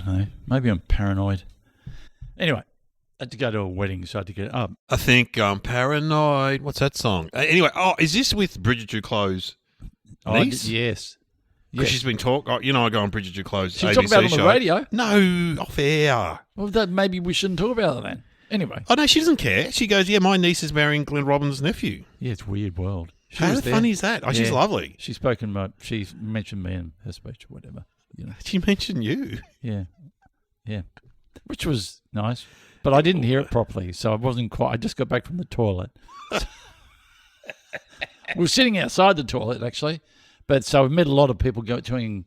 know. Maybe I'm paranoid. Anyway, I had to go to a wedding, so I had to get up. I think I'm paranoid. What's that song? Anyway, is this with Bridget Duclos' niece? Yes. Because she's been talking. I go on Bridget Duclos' She ABC talked about it on show. the radio. No, off air. Well, maybe we shouldn't talk about it then. Anyway. Oh, no, she doesn't care. She goes, yeah, my niece is marrying Glenn Robbins' nephew. Yeah, it's a weird world. How funny is that? Oh, she's lovely. She's mentioned me in her speech or whatever. She mentioned you. Yeah. Yeah. Which was nice. But I didn't hear it properly, so I wasn't quite. I just got back from the toilet. We were sitting outside the toilet, actually. But so we met a lot of people toing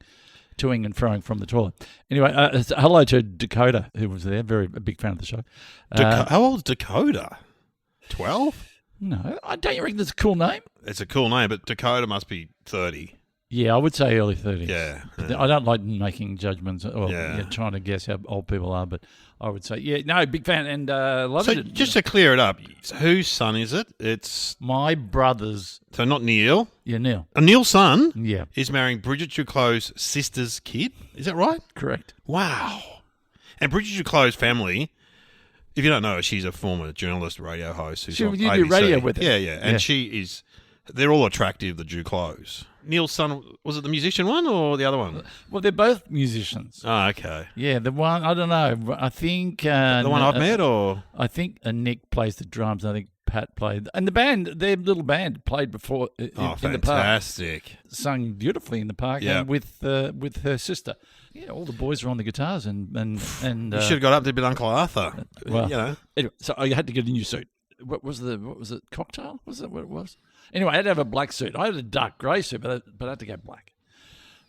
and froing from the toilet. Anyway, hello to Dakota, who was there, a big fan of the show. How old is Dakota? 12? No, don't you reckon that's a cool name? It's a cool name, but Dakota must be 30. Yeah, I would say early 30s. Yeah. I don't like making judgments or trying to guess how old people are, but I would say, big fan and loved it. So just to clear it up, whose son is it? It's my brother's. So not Neil? Yeah, Neil. Neil's son Yeah. is marrying Bridget Duclos' sister's kid? Is that right? Correct. Wow. And Bridget Duclos' family, if you don't know her, she's a former journalist, radio host. Who's on you ABC. do radio with her. Yeah. And she is... They're all attractive, the Duclos. Neil's son, was it the musician one or the other one? Well, they're both musicians. Oh, okay. Yeah, the one, I don't know. I think... the one I've met, or...? I think Nick plays the drums. I think Pat played... And the band, their little band, played before in the park. Fantastic. Sung beautifully in the park and with her sister. Yeah, all the boys were on the guitars and you should have got up to a bit Uncle Arthur. Well, anyway, so I had to get a new suit. What was it? Cocktail? Was that what it was? Anyway, I had to have a black suit. I had a dark grey suit, but I had to go black.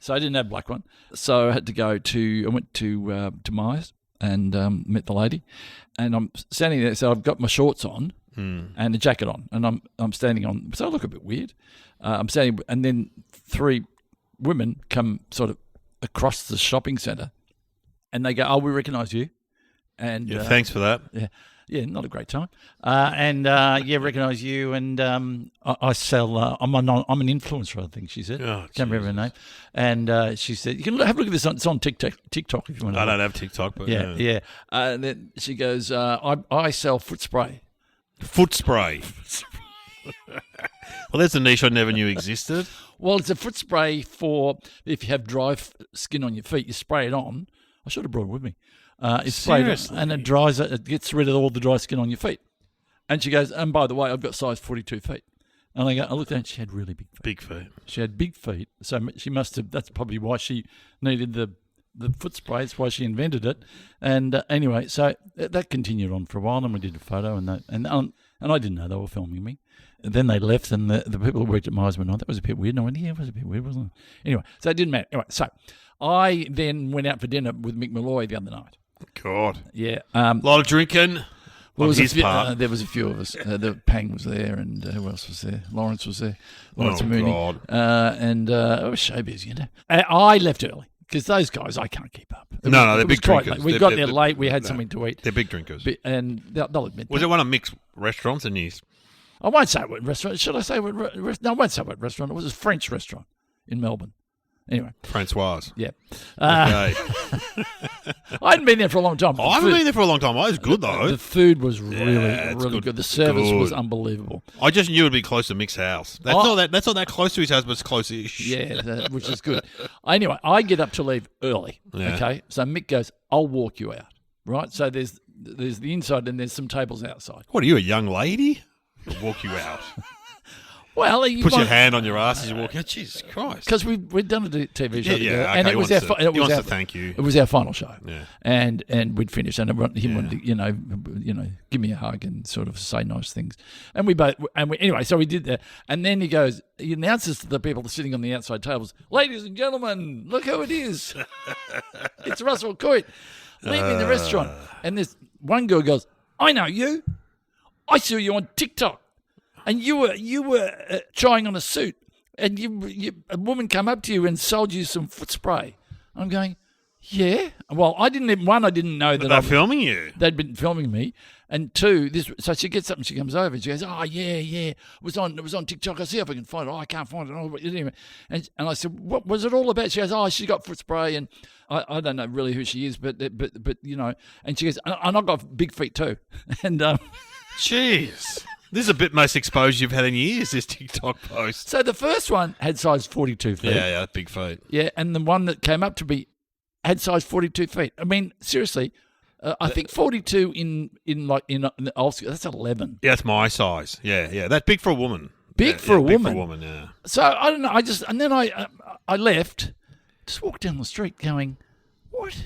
So I didn't have a black one. So I had to go I went to Myers and met the lady. And I'm standing there, so I've got my shorts on and a jacket on. And I'm standing on, so I look a bit weird. I'm standing, and then 3 women come sort of across the shopping centre and they go, "Oh, we recognise you." And thanks for that. Yeah, not a great time. Recognise you, and I sell. I'm an influencer, I think she said. Oh, can't remember her name. And she said, "You can have a look at this. It's on TikTok if you want." I don't have TikTok, but yeah. Then she goes, "I sell foot spray." Foot spray. Well, that's a niche I never knew existed. Well, it's a foot spray for if you have dry skin on your feet. You spray it on. I should have brought it with me. It's sprayed and it dries it. It gets rid of all the dry skin on your feet. And she goes, and by the way, I've got size 42 feet. And I looked at her and she had really big feet. Big feet. She had big feet. So she must have, that's probably why she needed the foot spray. That's why she invented it. And anyway, so that continued on for a while. And we did a photo and I didn't know they were filming me. And then they left and the people who worked at Myers went, "Oh, that was a bit weird." And I went, "Yeah, it was a bit weird, wasn't it?" Anyway, so it didn't matter. Anyway, so I then went out for dinner with Mick Malloy the other night. God. Yeah. A lot of drinking. Well, on his part. There was a few of us. The Pang was there, and who else was there? Lawrence was there. Lawrence Oh, Mooney. God. And it was showbiz, you know. I left early because those guys I can't keep up. No, they're big drinkers. We got there late. We had something to eat. They're big drinkers. And they'll admit Was that. it one of Mick's restaurants in East? I won't say what restaurant. Should I say what restaurant? No, I won't say what restaurant. It was a French restaurant in Melbourne. Anyway. Francoise. Yeah. Okay. I hadn't been there for a long time. I haven't been there for a long time. It was good, though. The food was really good. The service was Good. unbelievable. I just knew it'd be close to Mick's house. That's not that close to his house, but it's close-ish. Yeah, which is good. Anyway, I get up to leave early. Yeah. Okay, so Mick goes, "I'll walk you out." Right. So there's the inside and there's some tables outside. What are you, a young lady? I'll walk you out. Well, Put your hand on your ass as you walk out. Jesus Christ. Because we'd done a TV show together, okay, and it was he wants to thank you. It was our final show. Yeah. And we'd finished, and he wanted to, give me a hug and sort of say nice things. And anyway, so we did that. And then he announces to the people sitting on the outside tables, "Ladies and gentlemen, look who it is. It's Russell Coit leaving the restaurant." And this one girl goes, "I know you. I saw you on TikTok. And you were trying on a suit, and a woman came up to you and sold you some foot spray." I'm going, "Yeah." Well, I didn't know that they're filming you. They'd been filming me, And two, so she gets up and she comes over and she goes, "Oh yeah, it was on TikTok. I see if I can find it. Oh, I can't find it." Oh, anyway, and I said, "What was it all about?" She goes, "Oh, she got foot spray, and I don't know really who she is, but you know." And she goes, "And I've got big feet too." And jeez, this is a bit most exposure you've had in years. This TikTok post. So the first one had size 42 feet. Yeah, big feet. Yeah, and the one that came up to be had size 42 feet. I mean, seriously. I think 42 in the old school, that's 11. Yeah, that's my size. Yeah. That's big for a woman. Big for a woman. Big for a woman, yeah. So I don't know. I left, just walked down the street going, what's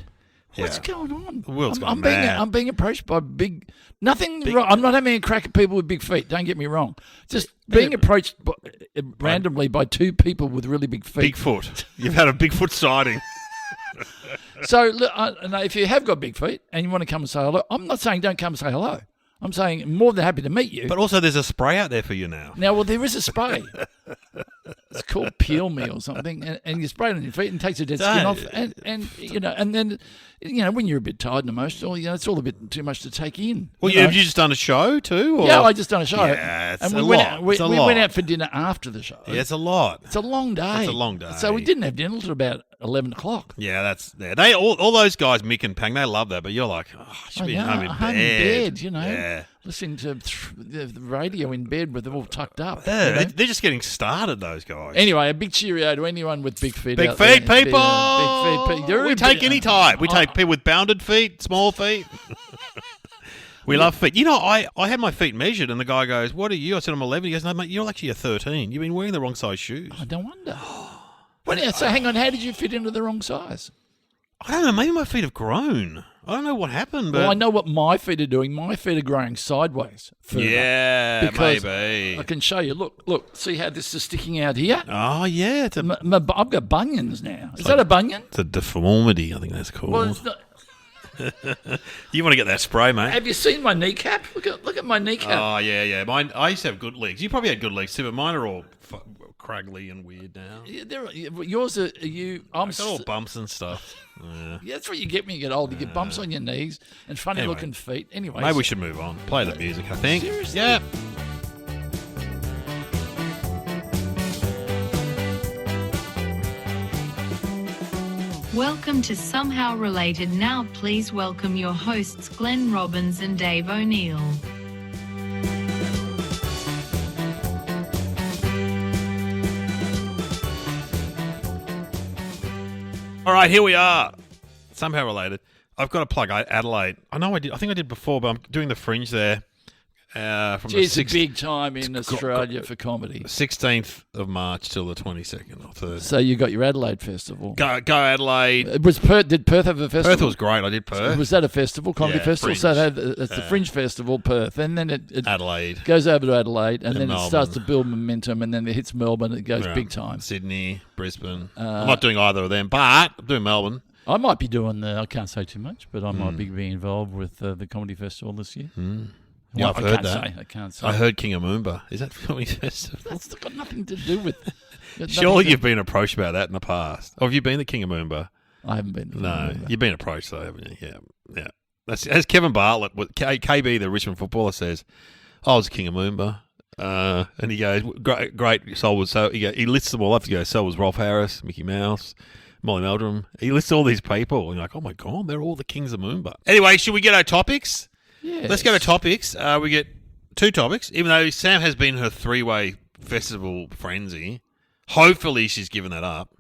going on? The world's gone mad. I'm being approached by nothing wrong. I'm not having a crack at people with big feet. Don't get me wrong. Just being approached randomly by two people with really big feet. Bigfoot. You've had a Bigfoot sighting. So, look, if you have got big feet and you want to come and say hello, I'm not saying don't come and say hello. I'm saying I'm more than happy to meet you. But also there's a spray out there for you now. Well, there is a spray. It's called Peel Me or something. And you spray it on your feet and takes the dead skin off. And then, when you're a bit tired and emotional, it's all a bit too much to take in. Well, have you just done a show too? Or? Yeah, I just done a show. Yeah, it's and we went out for dinner after the show. Yeah, it's a lot. It's a long day. It's a long day. So we didn't have dinner until about 11 o'clock. Yeah, they all those guys, Mick and Pang, they love that, but you're like, I should be home in bed. Yeah. Listening to the radio in bed with them all tucked up. Yeah, they're just getting started, those guys. Anyway, a big cheerio to anyone with big feet. Big out feet, there. people. Big feet. We take any type. We take people with bounded feet, small feet. We love feet. I had my feet measured, and the guy goes, "What are you?" I said, "I'm 11." He goes, "No, mate, you're actually a 13. You've been wearing the wrong size shoes." I don't wonder. So hang on, how did you fit into the wrong size? I don't know. Maybe my feet have grown. I don't know what happened. But Well, I know what my feet are doing. My feet are growing sideways. Yeah, because maybe. I can show you. Look. See how this is sticking out here? Oh, yeah. I've got bunions now. Is that a bunion? It's a deformity, I think that's called. Well, it's not. You want to get that spray, mate? Have you seen my kneecap? Look at my kneecap. Oh, yeah. I used to have good legs. You probably had good legs too, but mine are all craggly and weird now. Yeah, yours are you. I've got all bumps and stuff. Yeah, that's what you get when you get old. You get bumps on your knees and funny looking feet. Anyway, maybe we should move on. Play the music, I think. Seriously? Yeah. Welcome to Somehow Related. Now please welcome your hosts Glenn Robbins and Dave O'Neill. All right, here we are. Somehow related. I've got to plug Adelaide. I know I did. I think I did before, but I'm doing the Fringe there. It's a big time in Australia for comedy. 16th of March till the 22nd or 3rd. So you got your Adelaide Festival. Go Adelaide. Did Perth have a festival? Perth was great. I did Perth. Was that a festival, comedy festival? Fringe. So it's the Fringe Festival, Perth, and then it Adelaide goes over to Adelaide, and then Melbourne. it starts to build momentum, and then it hits Melbourne, and it goes big time. Sydney, Brisbane. I'm not doing either of them, but I'm doing Melbourne. I might be doing I can't say too much, but I might be being involved with the comedy festival this year. Yeah, I've heard that. I can't say. I heard King of Moomba. Is that the comedy festival? That's got nothing to do with. Surely you've been approached about that in the past. Or have you been the King of Moomba? I haven't been. No, you've been approached though, haven't you? Yeah. That's as Kevin Bartlett, KB, the Richmond footballer, says. I was the King of Moomba, and he goes, great. So was he lists them all up. He goes, so was Rolf Harris, Mickey Mouse, Molly Meldrum. He lists all these people, and you're like, oh my god, they're all the kings of Moomba. Anyway, should we get our topics? Yes. Let's go to topics. We get 2 topics, even though Sam has been her 3-way festival frenzy. Hopefully she's given that up.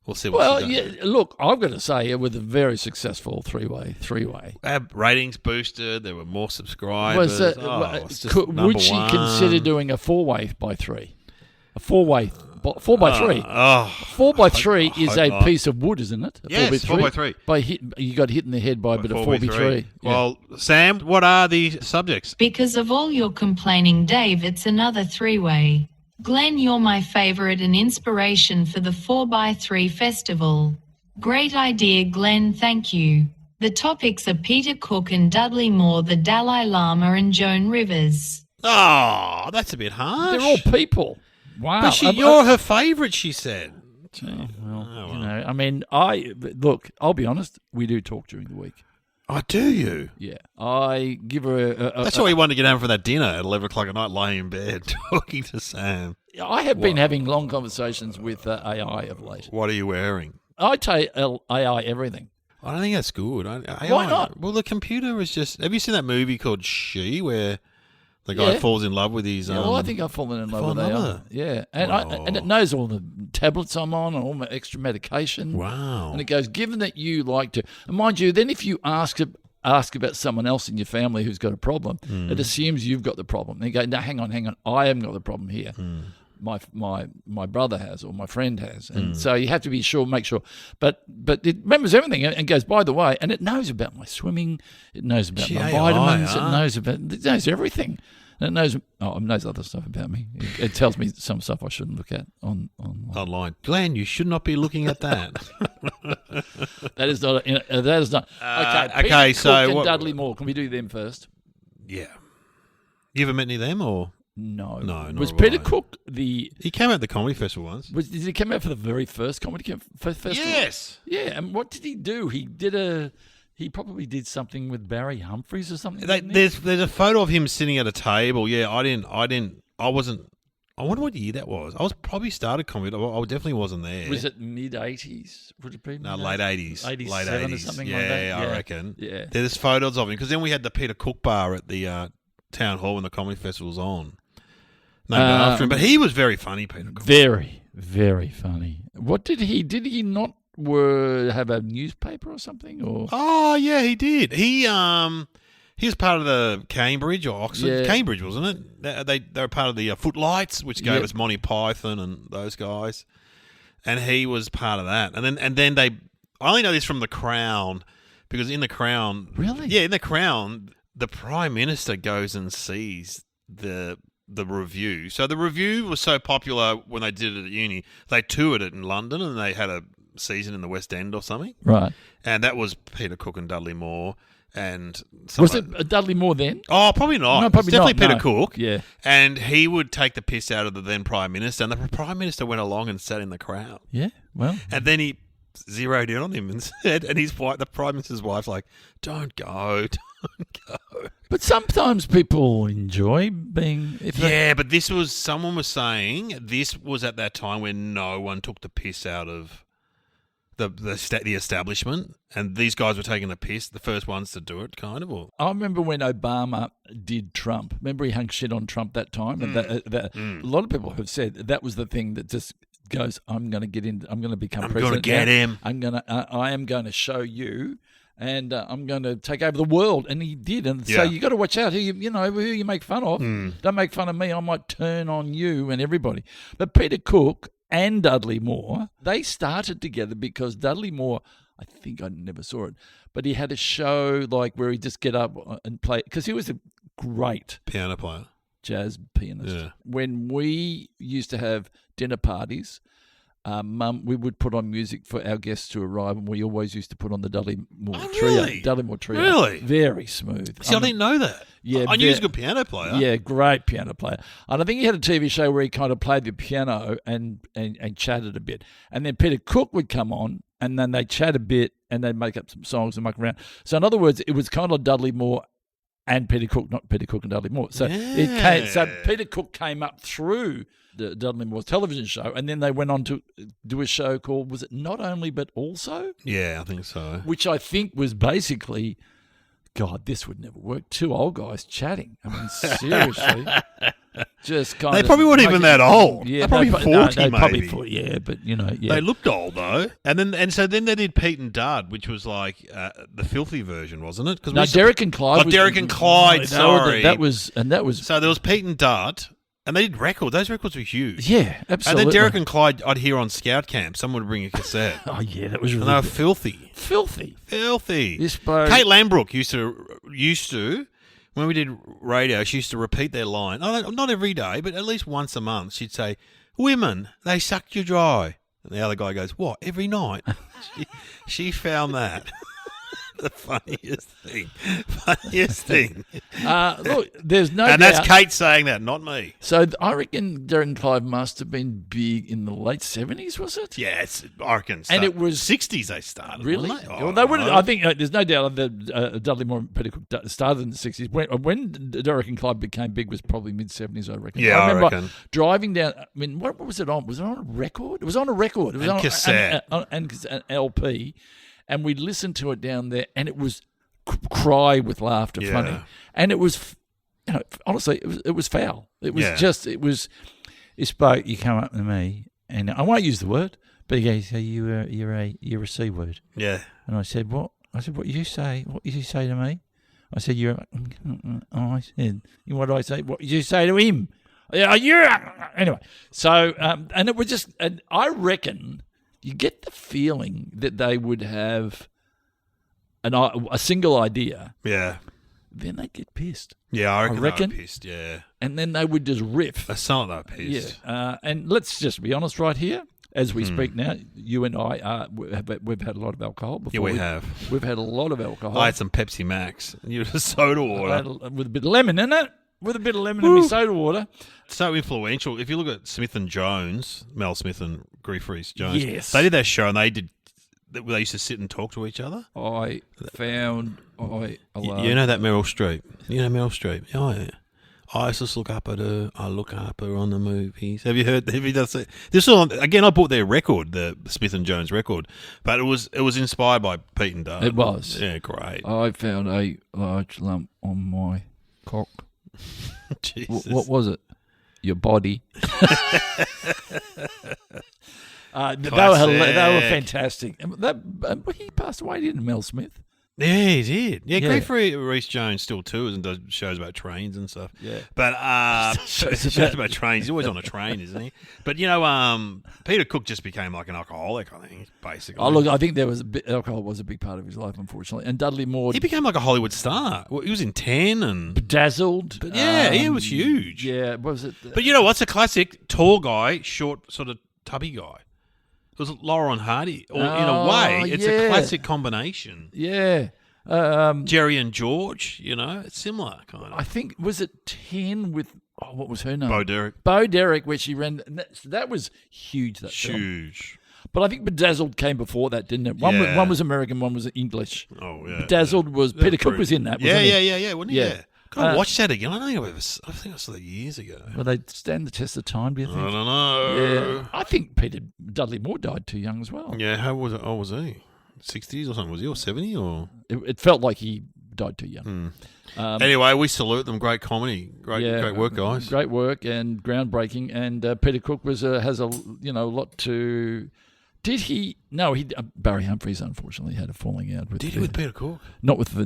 We'll see what she does. Look, I've got to say, it was a very successful three-way. Ratings boosted. There were more subscribers. Would she consider doing a 4-way by 3? A 4-way 4x3. 4x3 is a piece of wood, isn't it? Yes, 4x3. You got hit in the head by a bit of 4x3. Yeah. Well, Sam, what are the subjects? Because of all your complaining, Dave, it's another 3-way. Glenn, you're my favourite and inspiration for the 4x3 festival. Great idea, Glenn, thank you. The topics are Peter Cook and Dudley Moore, the Dalai Lama and Joan Rivers. Oh, that's a bit harsh. They're all people. Wow. But you're her favourite, she said. I mean, I'll be honest, we do talk during the week. Oh, do you? Yeah, I give her That's why you wanted to get home for that dinner at 11 o'clock at night, laying in bed, talking to Sam. I have been having long conversations with AI of late. What are you wearing? I tell AI everything. I don't think that's good. Why not? Well, the computer is just... Have you seen that movie called She, where the guy falls in love with his... Yeah, well, I think I've fallen in love with AI. Yeah, and it knows all the tablets I'm on and all my extra medication. Wow. And it goes, given that you like to... And mind you, then if you ask about someone else in your family who's got a problem, it assumes you've got the problem. And you go, no, hang on, I haven't got the problem here. My brother has, or my friend has, and so you have to be sure, make sure. But it remembers everything and goes, by the way, and it knows about my swimming, it knows about my vitamins, it knows everything, and it knows other stuff about me. It tells me some stuff I shouldn't look at online. Glenn, you should not be looking at that. That is not. Okay. Okay, Peter so Cook what- and Dudley Moore. Can we do them first? Yeah. You ever met any of them, or...? No. No, Was nor have Peter I. Cook the? He came out at the comedy festival once. Did he come out for the very first comedy festival? Yes. Yeah, and what did he do? He probably did something with Barry Humphries or something. didn't he? There's a photo of him sitting at a table. Yeah, I wasn't. I wonder what year that was. I was probably started comedy. I definitely wasn't there. Was it mid-80s? Would it be? No, late 80s. 87 late 80s. or something yeah, like that? I reckon. Yeah. There's photos of him because then we had the Peter Cook bar at the town hall when the comedy festival was on. Named after him, but he was very funny, Peter Cook. Very, very funny. What did he not have a newspaper or something? Or Oh yeah, he did. He was part of the Cambridge or Oxford. Yeah. Cambridge, wasn't it? They were part of the Footlights, which gave Yeah. us Monty Python and those guys. And he was part of that. And then they. I only know this from The Crown because in The Crown, Really? yeah, in The Crown, the Prime Minister goes and sees the review. So the review was so popular when they did it at uni, they toured it in London and they had a season in the West End or something. right? And that was Peter Cook and Dudley Moore. And Was it Dudley Moore then? Oh, probably not. No, probably it's definitely not, Peter no. Cook. Yeah. And he would take the piss out of the then Prime Minister, and the Prime Minister went along and sat in the crowd. Yeah. Well, And then he zeroed in on him and said, and his wife, the Prime Minister's wife's like, don't go. but sometimes people enjoy being. Yeah, but someone was saying this was at that time when no one took the piss out of the establishment, and these guys were taking the piss, the first ones to do it, kind of. Or I remember when Obama did Trump. Remember he hung shit on Trump that time, and a lot of people have said that was the thing that just goes, I'm going to get in. I'm going to become president. I'm going to get him. I am going to show you, and I'm going to take over the world. And he did. And so Yeah. you got to watch out who you make fun of. Don't make fun of me. I might turn on you and everybody. But Peter Cook and Dudley Moore, they started together because Dudley Moore, I think I never saw it, but he had a show like where he'd just get up and play, because he was a great piano player. jazz pianist. Yeah. When we used to have dinner parties, we would put on music for our guests to arrive, and we always used to put on the Dudley Moore Trio. really? Dudley Moore Trio. Really? Very smooth. See, I didn't know that. Yeah, I knew he was a good piano player. Yeah, great piano player. And I think he had a TV show where he kind of played the piano and chatted a bit. And then Peter Cook would come on, and then they'd chat a bit, and they'd make up some songs and muck around. So in other words, it was kind of Dudley Moore and Peter Cook, not Peter Cook and Dudley Moore. So so Peter Cook came up through the Dudley Moore's television show, and then they went on to do a show called, was it Not Only But Also? Yeah, I think so. Which I think was basically, God, this would never work. Two old guys chatting. I mean, seriously. Just kind They of probably weren't even that old. Yeah, They're probably 40 they probably maybe. 40, yeah, but yeah. They looked old though, and so then they did Pete and Dud, which was like the filthy version, wasn't it? No, Derek and Clyde. Oh, Derek and Clyde. Sorry, that was. So there was Pete and Dud, and they did records. Those records were huge. Yeah, absolutely. And then Derek and Clyde, I'd hear on Scout Camp. Someone would bring a cassette. Oh yeah, that was really And they were good. filthy. Filthy. This bloke. Kate Lambrook used to when we did radio, she used to repeat their line. Oh, not every day, but at least once a month. She'd say, "Women, they sucked you dry." And the other guy goes, "What? Every night?" she found that The funniest thing. Look, there's no And doubt. that's Kate saying that, not me. So I reckon Derek and Clive must have been big in the late 70s, was it? Yeah, I reckon. And it was 60s they started. Really? Wasn't they? Well, they would. I think there's no doubt that Dudley Moore and Peter Cook started in the 60s. When Derek and Clive became big was probably mid 70s, I reckon. Yeah, I remember reckon. driving down. I mean, what was it on? Was it on a record? It was on a record. It was And on cassette. and an LP, and we listened to it down there, and it was cry with laughter, Yeah. funny, and it was, honestly, it was foul. It was He spoke. You come up to me, and I won't use the word, but he goes, "So you're a C word." Yeah. And I said, "What?" I said, "What did you say? What did you say to me?" I said, "You're." I said, "What did I say? What did you say to him?" Yeah, you're. Anyway, so and it was just, and I reckon you get the feeling that they would have a single idea, Yeah. then they'd get pissed, Yeah, I reckon, reckon. they were pissed, yeah. and then they would just riff. That's not that pissed. Yeah, and let's just be honest right here. As we speak now, you and I we've had a lot of alcohol before. Yeah, we have. We've had a lot of alcohol. I had some Pepsi Max. You had a soda water. With a bit of lemon in it. With a bit of lemon in my soda water. So influential. If you look at Smith and Jones, Mel Smith and Grief Rhys Jones, Yes. they did that show and they used to sit and talk to each other. I found You know that Meryl Streep? You know Meryl Streep? Oh, yeah. I just look up at her. I look up her on the movies. Have you heard? Have you done this? Again, I bought their record, the Smith and Jones record, but it was inspired by Pete and Dave. It was. Yeah, great. I found a large lump on my cock. Jesus. What was it? Your body. They were fantastic. He passed away, didn't Mel Smith? Yeah, he did. Yeah, Yeah. Grief Rhys Jones still tours and does shows about trains and stuff. Yeah. But shows about trains. He's always on a train, isn't he? But Peter Cook just became like an alcoholic, I think, basically. Oh, look, I think alcohol was a big part of his life, unfortunately. And Dudley Moore, He became like a Hollywood star. Well, he was in 10 and bedazzled. But yeah, he was huge. Yeah, what was it? But you know what's a classic? Tall guy, short, sort of tubby guy. It was Laura and Hardy. Or in a way, it's a classic combination. Yeah. Jerry and George, it's similar kind of. I think, was it 10 with, what was her name? Bo Derek. Derek, where she ran. That was huge, that film. Huge. But I think Bedazzled came before that, didn't it? Yeah. One was American, one was English. Oh, yeah. Bedazzled was, Peter Cook was in that, wasn't he? Yeah, wasn't he? Yeah. God, watch that again. I think I saw that years ago. Will they stand the test of time, do you think? I don't know. Yeah. I think Dudley Moore died too young as well. Yeah, how was it? Oh, was he? 60s or something? Was he, or 70 or? It felt like he died too young. Anyway, we salute them. Great comedy. Great work, guys. Great work and groundbreaking. And Peter Cook has a lot to. Did he? No, Barry Humphries unfortunately had a falling out with. Did he with Peter Cook? Not with the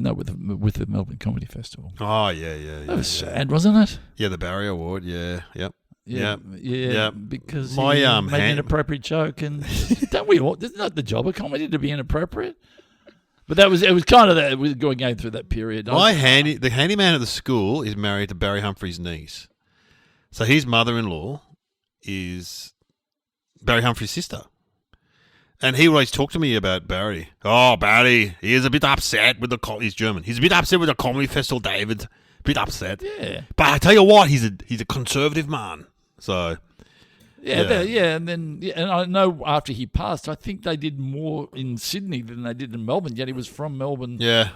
Melbourne Comedy Festival. Oh yeah. That was sad, wasn't it? Yeah, the Barry Award. Yeah, yep. Yeah, because my he made an inappropriate joke, and don't we all? Isn't that the job of comedy, to be inappropriate? But it was kind of that. We were going through that period. The handyman at the school is married to Barry Humphries' niece, so his mother-in-law is Barry Humphries' sister. And he always talked to me about Barry. Oh, Barry, he is a bit upset with he's German. He's a bit upset with the comedy festival, David. A bit upset. Yeah. But I tell you what, he's a conservative man. So and I know after he passed, I think they did more in Sydney than they did in Melbourne. Yet he was from Melbourne. Yeah.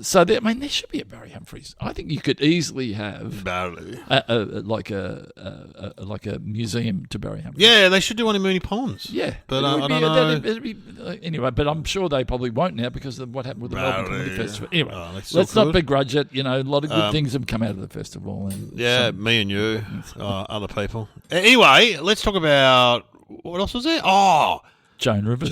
So there should be a Barry Humphries. I think you could easily have Barry. like a museum to Barry Humphries. Yeah, they should do one in Moonee Ponds. Yeah, but I don't know. Anyway, but I'm sure they probably won't now because of what happened with the Melbourne Comedy Festival. Anyway, let's not begrudge it. A lot of good things have come out of the festival. And me and you, other people. Anyway, let's talk about what else was there? Oh, Joan Rivers.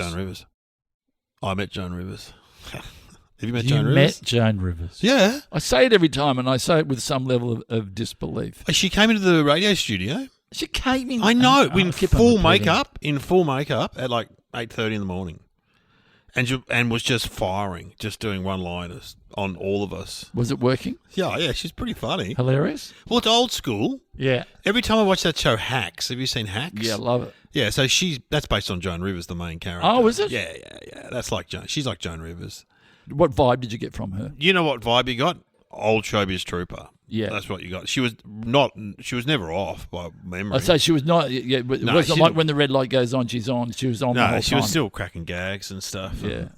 I met Joan Rivers. Have you met You Joan Rivers? met Joan Rivers. Yeah. I say it every time, and I say it with some level of disbelief. She came into the radio studio. She came in. I know, I in keep on full repeating. makeup at like 8:30 in the morning, and was just firing, just doing one-liners on all of us. Was it working? Yeah, she's pretty funny. Hilarious? Well, it's old school. Yeah. Every time I watch that show, Hacks. Have you seen Hacks? Yeah, love it. Yeah, so that's based on Joan Rivers, the main character. Oh, is it? Yeah. That's like Joan. She's like Joan Rivers. What vibe did you get from her? You know what vibe you got? Old showbiz trooper. Yeah. That's what you got. She was never off by memory. I'd say she was not. Yeah, but it wasn't like when the red light goes on, she's on. She was on the whole time. No, she was still cracking gags and stuff. Yeah.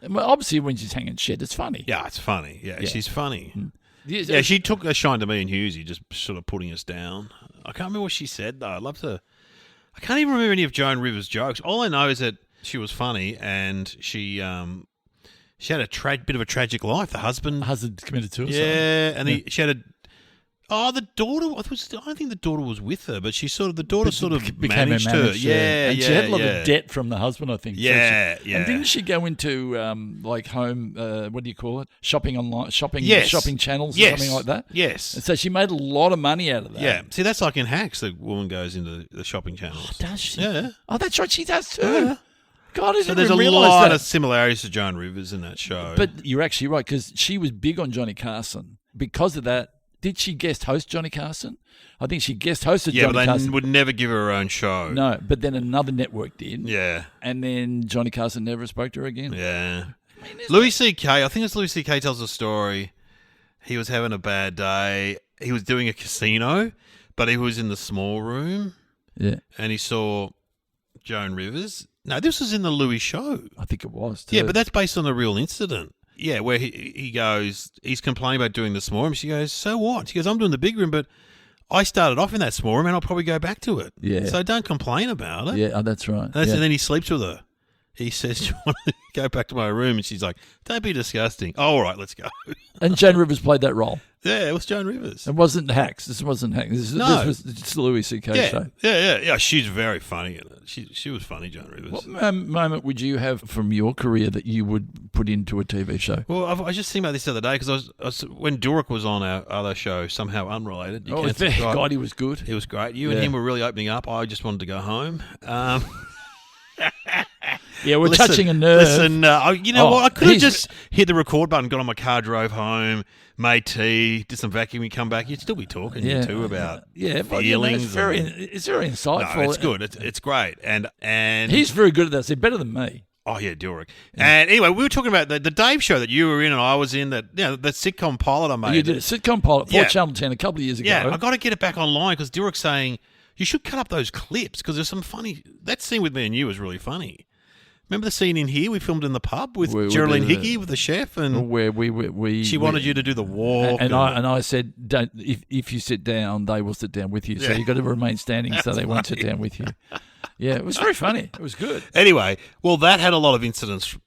Well, obviously, when she's hanging shit, it's funny. Yeah, it's funny. Yeah, she's funny. Yeah, she took a shine to me and Hughesy, just sort of putting us down. I can't remember what she said, though. I'd love to. I can't even remember any of Joan Rivers' jokes. All I know is that she was funny and she had a bit of a tragic life. The husband committed suicide. Yeah, and she had the daughter. I don't think the daughter was with her, but the daughter sort of became managed her her. Yeah, and she had a lot of debt from the husband, I think. Yeah, so And didn't she go into like home? What do you call it? Shopping online, shopping channels, or something like that. Yes. And so she made a lot of money out of that. Yeah. See, that's like in Hacks. The woman goes into the shopping channels. Oh, does she? Yeah. Oh, that's right. She does too. Yeah. God, I didn't so there's a realise lot that. of similarities to Joan Rivers in that show. But you're actually right, because she was big on Johnny Carson. Because of that, did she guest host Johnny Carson? I think she guest hosted Johnny Carson. Yeah, but they would never give her own show. No, but then another network did. Yeah. And then Johnny Carson never spoke to her again. Yeah. Louis C.K., I think it's Louis C.K. tells a story. He was having a bad day. He was doing a casino, but he was in the small room. Yeah. And he saw Joan Rivers. No, this was in the Louis show. I think it was too. Yeah, but that's based on a real incident. Yeah, where he goes, he's complaining about doing the small room. She goes, so what? She goes, I'm doing the big room, but I started off in that small room and I'll probably go back to it. Yeah. So don't complain about it. Yeah, that's right. And then he sleeps with her. He says, do you want to go back to my room? And she's like, don't be disgusting. Oh, all right, let's go. And Joan Rivers played that role. Yeah, it was Joan Rivers. It wasn't Hacks. This wasn't Hacks. This was just the Louis C.K. show. Yeah. She's very funny in it. She was funny, Joan Rivers. What moment would you have from your career that you would put into a TV show? Well, I was just thinking about this the other day because I was when Durek was on our other show, somehow unrelated. God, he was good. He was great. You and him were really opening up. I just wanted to go home. Yeah, we're touching a nerve. Listen, you know what? I could have just hit the record button, got on my car, drove home, made tea, did some vacuuming, come back. You'd still be talking you two about feelings. It's very insightful. No, it's good. It's great. And he's very good at that. He's better than me. Oh, yeah, Durek. Yeah. And anyway, we were talking about the Dave show that you were in and I was in, the sitcom pilot I made. You did a sitcom pilot for Channel 10 a couple of years ago. Yeah, I got to get it back online because Durek's saying, you should cut up those clips because there's some funny... That scene with me and you was really funny. Remember the scene in here we filmed in the pub with Geraldine Hickey with the chef, and where we she wanted you to do the walk, and I said, "Don't. If you sit down, they will sit down with you. So you got to remain standing, so they won't sit down with you." Yeah, it was very funny. It was good. Anyway, well, that had a lot of incidents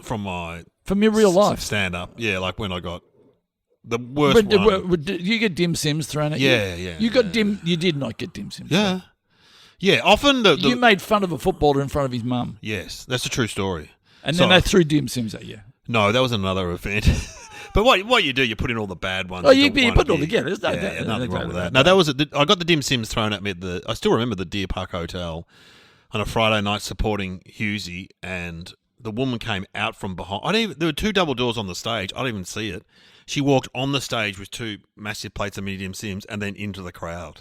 from your real life stand up. Yeah, like when I got the worst one. Did you get dim sims thrown at you? Yeah. You got dim. You did not get dim sims. Yeah. Yeah, often you made fun of a footballer in front of his mum. Yes, that's a true story. And then they threw dim sims at you. No, that was another event. But what you do, you put in all the bad ones. Oh, you put it all together. There's nothing wrong with that. No, I got the dim sims thrown at me I still remember the Deer Park Hotel on a Friday night supporting Hughesy, and the woman came out from behind. There were two double doors on the stage. I didn't even see it. She walked on the stage with two massive plates of mini dim sims and then into the crowd.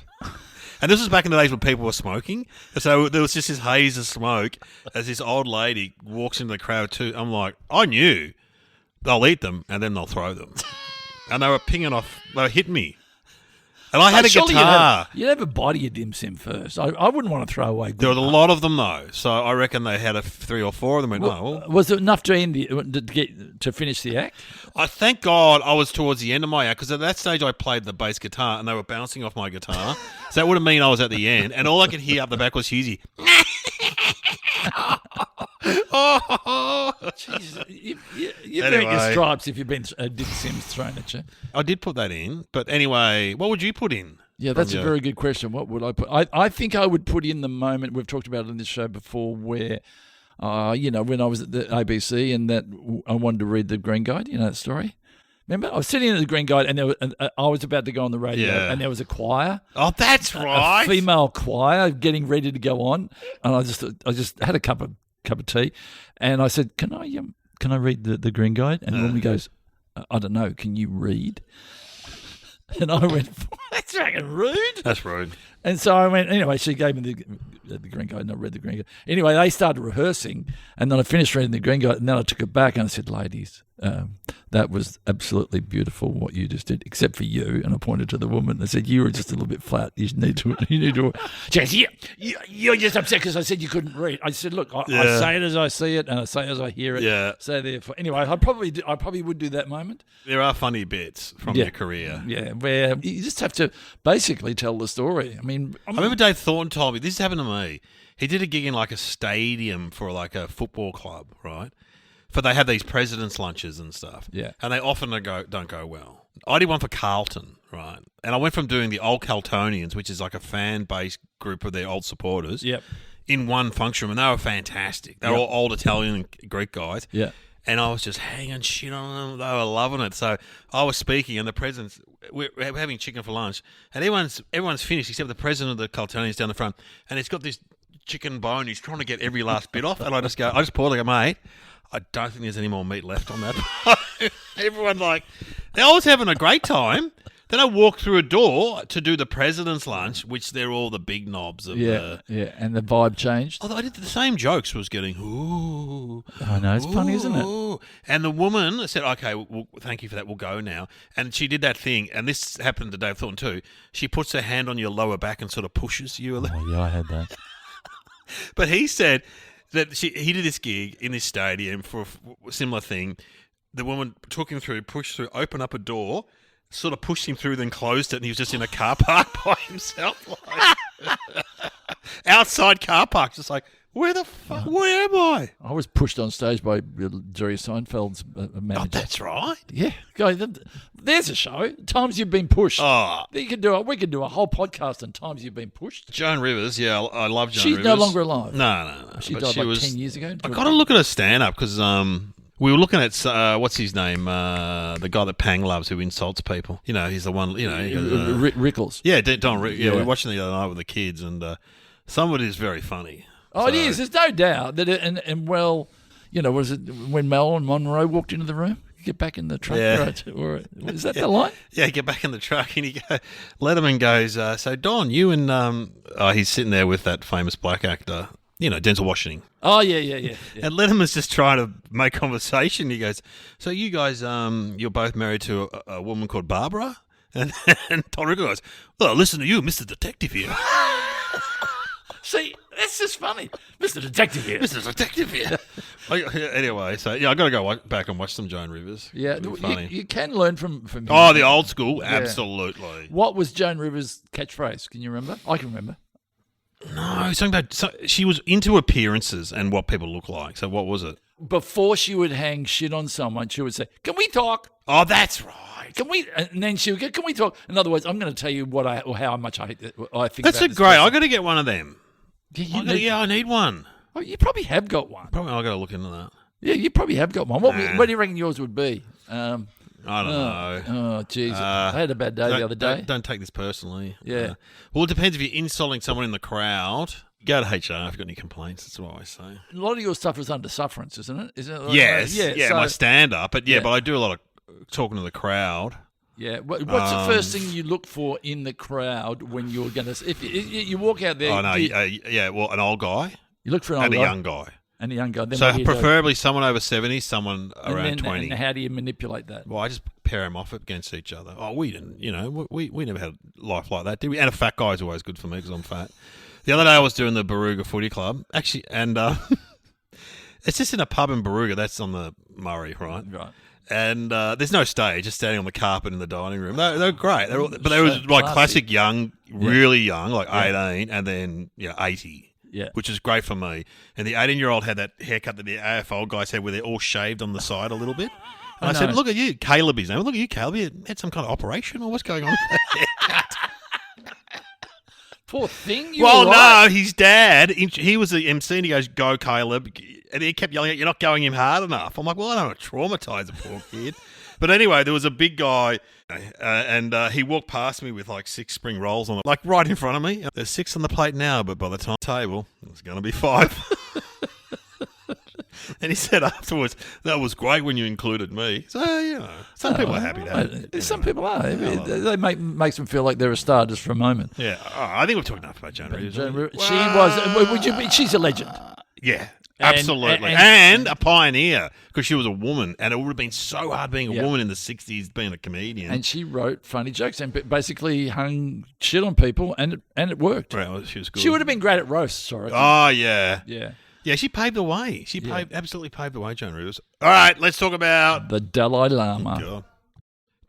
And this was back in the days when people were smoking. So there was just this haze of smoke as this old lady walks into the crowd too. I'm like, I knew they'll eat them and then they'll throw them. And they were pinging off. They were hitting me. And I had a guitar. You'd have a bite of your dim sim first. I wouldn't want to throw away. There were a lot of them though, so I reckon they had 3 or 4 of them. Was it enough to finish the act? I thank God I was towards the end of my act because at that stage I played the bass guitar and they were bouncing off my guitar, so that would have mean I was at the end, and all I could hear up the back was Hughesy. Jesus, you've earned your stripes if you've been dim sims thrown at you. I did put that in, but anyway, what would you put in? Yeah, that's a very good question. What would I put? I think I would put in the moment we've talked about it in this show before, where, when I was at the ABC and that I wanted to read the Green Guide. You know that story. Remember, I was sitting in the Green Guide and I was about to go on the radio, and there was a choir. Oh, that's right, a female choir getting ready to go on, and I just had a cup of tea, and I said, "Can I read the Green Guide?" And the woman goes, "I don't know. Can you read?" And I went, "That's fucking rude." That's rude. And so I went, anyway, she gave me the Green Guide and I read the Green Guide. Anyway, they started rehearsing and then I finished reading the Green Guide and then I took it back and I said, "Ladies, That was absolutely beautiful what you just did, except for you. And I pointed to the woman and I said, you were just a little bit flat. You need to. She goes, you're just upset because I said you couldn't read. I said, look, I say it as I see it and I say it as I hear it. Yeah. So therefore, anyway, I probably would do that moment. There are funny bits from your career. Yeah, where you just have to basically tell the story. I mean, I remember Dave Thornton told me, this happened to me. He did a gig in like a stadium for like a football club, right? For they have these president's lunches and stuff. Yeah. And they often don't go well. I did one for Carlton, right? And I went from doing the Old Carltonians, which is like a fan-based group of their old supporters, in one function, and they were fantastic. They were all old Italian and Greek guys. Yeah. And I was just hanging shit on them. They were loving it. So I was speaking, and the president's, we're having chicken for lunch, and everyone's finished except the president of the Carltonians down the front, and he's got this chicken bone. He's trying to get every last bit off, and I just pause. I go, mate, I don't think there's any more meat left on that. Everyone they're always having a great time. Then I walk through a door to do the president's lunch, which they're all the big knobs of. And the vibe changed. Although I did the same jokes, was getting ooh. I know, it's funny, isn't it? And the woman said, "Okay, well, thank you for that. We'll go now." And she did that thing, and this happened to Dave Thornton too. She puts her hand on your lower back and sort of pushes you a little. Oh, yeah, I had that. But he said that he did this gig in this stadium for a similar thing. The woman took him through, pushed through, opened up a door, sort of pushed him through, then closed it, and he was just in a car park by himself. Outside car park, just like, where the fuck, where am I? I was pushed on stage by Jerry Seinfeld's manager. Oh, that's right. Yeah. There's a show. Times you've been pushed. Oh. We could do a whole podcast on times you've been pushed. Joan Rivers, yeah, I love Joan She's Rivers. no longer alive. No. She But died was 10 years ago. I got to look at her stand-up because we were looking at, what's his name, the guy that Pang loves who insults people. You know, he's the one, you know. Rickles. Yeah, Don Rickles. Yeah, we were watching the other night with the kids, and some of it is very funny. Oh, it is. There's no doubt that was it when Mel and Monroe walked into the room? Get back in the truck. Yeah. Right? Or, is that the line? Yeah, get back in the truck, and Letterman goes, so Don, you and he's sitting there with that famous black actor, Denzel Washington. Oh, yeah. And Letterman's just trying to make conversation. He goes, so you guys, you're both married to a woman called Barbara? And Don Rickles goes, well, listen to you, Mr. Detective here. See, that's just funny. Mr. Detective here. Mr. Detective here. Anyway, so yeah, I got to go back and watch some Joan Rivers. Yeah, funny. You can learn from Oh, the old school, absolutely. What was Joan Rivers' catchphrase? Can you remember? I can remember. No, something about she was into appearances and what people look like. So what was it? Before she would hang shit on someone, she would say, "Can we talk?" Oh, that's right. Can we? And then she would go, "Can we talk?" In other words, I'm going to tell you how much I hate that. I think that's about a great. I got to get one of them. Yeah, I need one. Oh, you probably have got one. Probably, I got to look into that. Yeah, you probably have got one. What do you reckon yours would be? I don't know. Oh, jeez. I had a bad day the other day. Don't take this personally. Yeah. Well, it depends if you're insulting someone in the crowd. Go to HR if you've got any complaints. That's what I say. A lot of your stuff is under sufferance, isn't it? Yes. So, my stand-up. But but I do a lot of talking to the crowd. Yeah. What's the first thing you look for in the crowd when you're going to... If you walk out there... Oh, no. Well, an old guy. You look for an old guy. And a young guy. And a young guy. Then so preferably someone over 70, someone around 20. And how do you manipulate that? Well, I just pair them off against each other. Oh, we didn't, we never had life like that, did we? And a fat guy is always good for me because I'm fat. The other day I was doing the Barooga Footy Club, actually, and it's just in a pub in Barooga. That's on the Murray, right? Right. And there's no stage, just standing on the carpet in the dining room. They're great. But they were like classic young, really young, like 18, and then 80. Yeah. Which is great for me. And the 18-year-old had that haircut that the AFL guys had where they're all shaved on the side a little bit. And I said, look at you, Caleb, his name. Look at you, Caleb. You had some kind of operation or what's going on with that haircut? Poor thing. No, his dad, he was the MC and he goes, go, Caleb. And he kept yelling, you're not going him hard enough. I'm like, well, I don't want to traumatise a poor kid. But anyway, there was a big guy and he walked past me with like 6 spring rolls on it, like right in front of me. There's 6 on the plate now, but by the time table, it's going to be 5. And he said afterwards, that was great when you included me. So, some people are happy to have it. Some people are. They makes them feel like they're a star just for a moment. Yeah. I think we've talked enough about Joan Rivers. She was. She's a legend. Yeah. Absolutely. And a pioneer, because she was a woman, and it would have been so hard being a woman in the 60s being a comedian. And she wrote funny jokes and basically hung shit on people, and it worked. Well, she was good. She would have been great at roasts, sorry. Oh, yeah. Yeah. Yeah, she paved the way. She absolutely paved the way, Joan Rivers. All right, let's talk about... The Dalai Lama. God.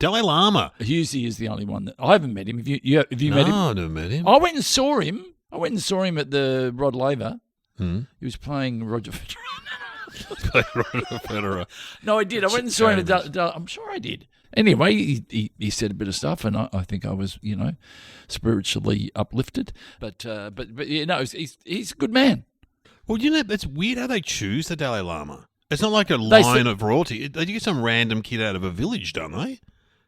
Dalai Lama. Husey is the only one that... I haven't met him. Have you met him? No, I never met him. I went and saw him. At the Rod Laver. He was playing Roger Federer. No, I did. I went and saw him. I'm sure I did. Anyway, he said a bit of stuff, and I think I was, spiritually uplifted. But he's a good man. Well, it's weird how they choose the Dalai Lama. It's not like a line of royalty. They get some random kid out of a village, don't they?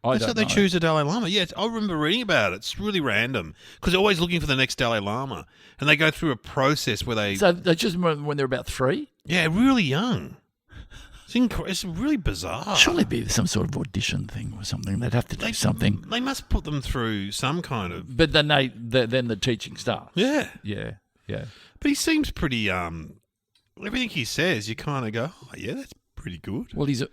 That's how they choose the Dalai Lama. Yeah, I remember reading about it. It's really random because they're always looking for the next Dalai Lama, and they go through a process where they... So they choose them when they're about 3? Yeah, really young. It's really bizarre. Surely be some sort of audition thing or something. They'd have to do something. They must put them through some kind of... But then then the teaching starts. Yeah. Yeah, yeah. But he seems pretty... everything he says, you kind of go, oh, yeah, that's pretty good. Well, he's a